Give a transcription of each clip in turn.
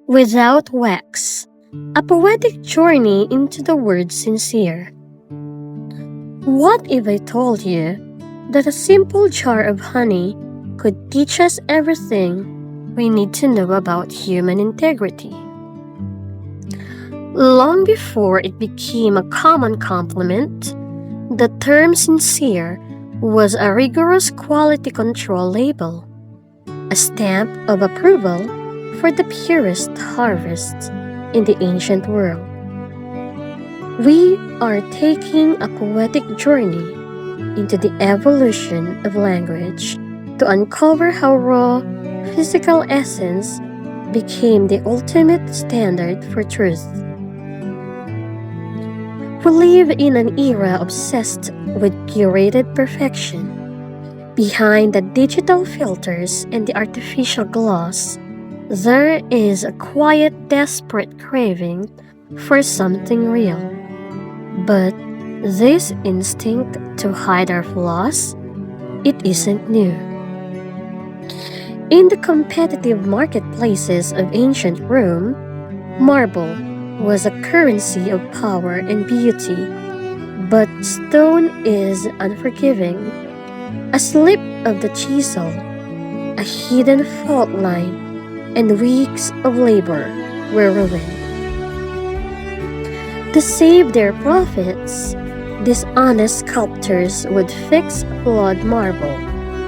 Without wax, a poetic journey into the word sincere. What if I told you that a simple jar of honey could teach us everything we need to know about human integrity? Long before it became a common compliment, the term sincere was a rigorous quality control label, a stamp of approval for the purest harvests in the ancient world. We are taking a poetic journey into the evolution of language to uncover how raw physical essence became the ultimate standard for truth. We live in an era obsessed with curated perfection. Behind the digital filters and the artificial gloss, there is a quiet, desperate craving for something real. But this instinct to hide our flaws, it isn't new. In the competitive marketplaces of ancient Rome, marble was a currency of power and beauty, but stone is unforgiving. A slip of the chisel, a hidden fault line, and weeks of labor were ruined. To save their profits, these honest sculptors would fix flawed marble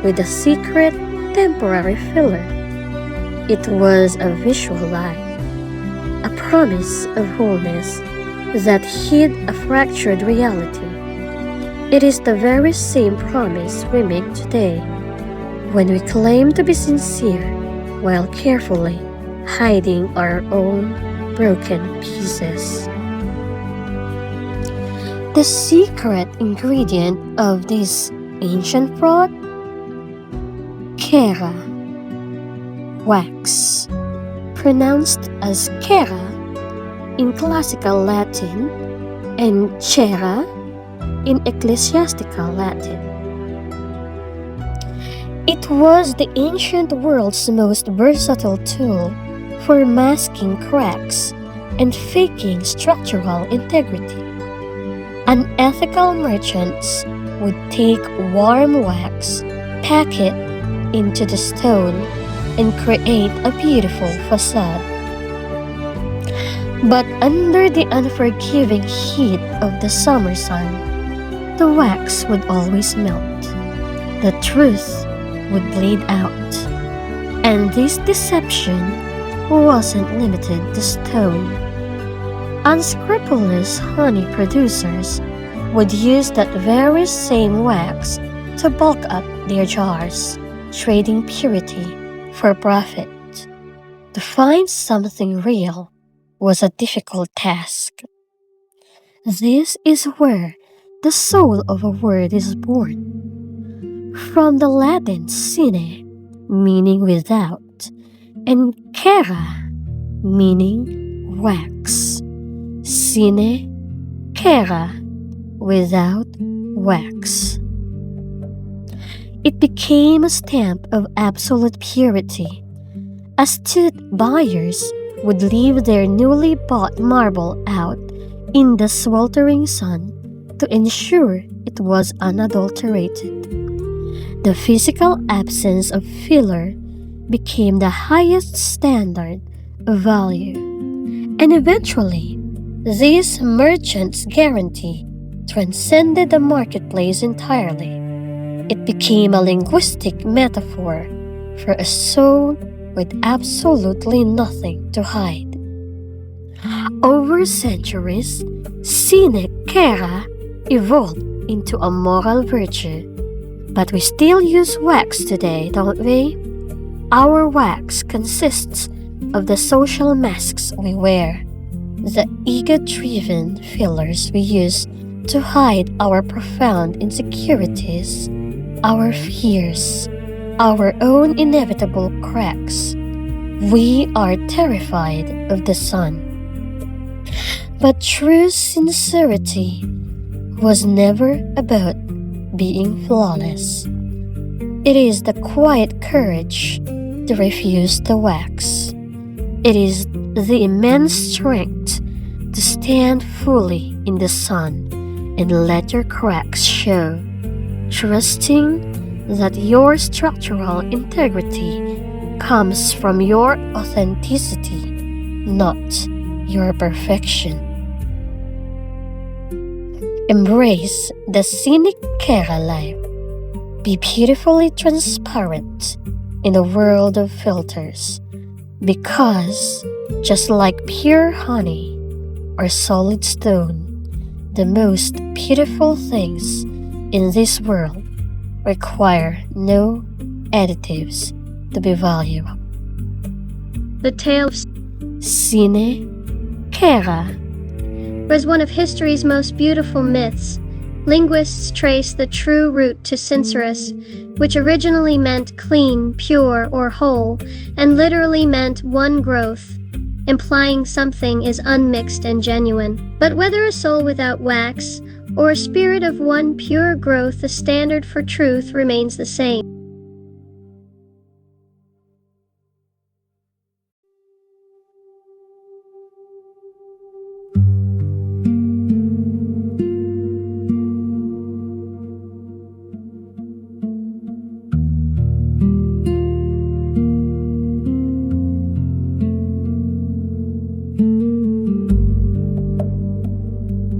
with a secret temporary filler. It was a visual lie, a promise of wholeness that hid a fractured reality. It is the very same promise we make today when we claim to be sincere while carefully hiding our own broken pieces. The secret ingredient of this ancient fraud? Cera, wax, pronounced as cera in classical Latin and cera in ecclesiastical Latin. It was the ancient world's most versatile tool for masking cracks and faking structural integrity. Unethical merchants would take warm wax, pack it into the stone, and create a beautiful facade. But under the unforgiving heat of the summer sun, the wax would always melt. The truth would bleed out. And this deception wasn't limited to stone. Unscrupulous honey producers would use that very same wax to bulk up their jars, trading purity for profit. To find something real was a difficult task. This is where the soul of a word is born. From the Latin sine, meaning without, and cera, meaning wax. Sine cera, without wax. It became a stamp of absolute purity. Astute buyers would leave their newly bought marble out in the sweltering sun to ensure it was unadulterated. The physical absence of filler became the highest standard of value. And eventually, this merchant's guarantee transcended the marketplace entirely. It became a linguistic metaphor for a soul with absolutely nothing to hide. Over centuries, sine cera evolved into a moral virtue. But we still use wax today, don't we? Our wax consists of the social masks we wear, the ego-driven fillers we use to hide our profound insecurities, our fears, our own inevitable cracks. We are terrified of the sun. But true sincerity was never about being flawless. It is the quiet courage to refuse the wax. It is the immense strength to stand fully in the sun and let your cracks show, trusting that your structural integrity comes from your authenticity, not your perfection. Embrace the scenic Kera life. Be beautifully transparent in a world of filters, because just like pure honey or solid stone, the most beautiful things in this world require no additives to be valuable. The tale of Sine Kera. was one of history's most beautiful myths. Linguists trace the true root to sincerus, which originally meant clean, pure, or whole, and literally meant one growth, implying something is unmixed and genuine. But whether a soul without wax, or a spirit of one pure growth, the standard for truth remains the same.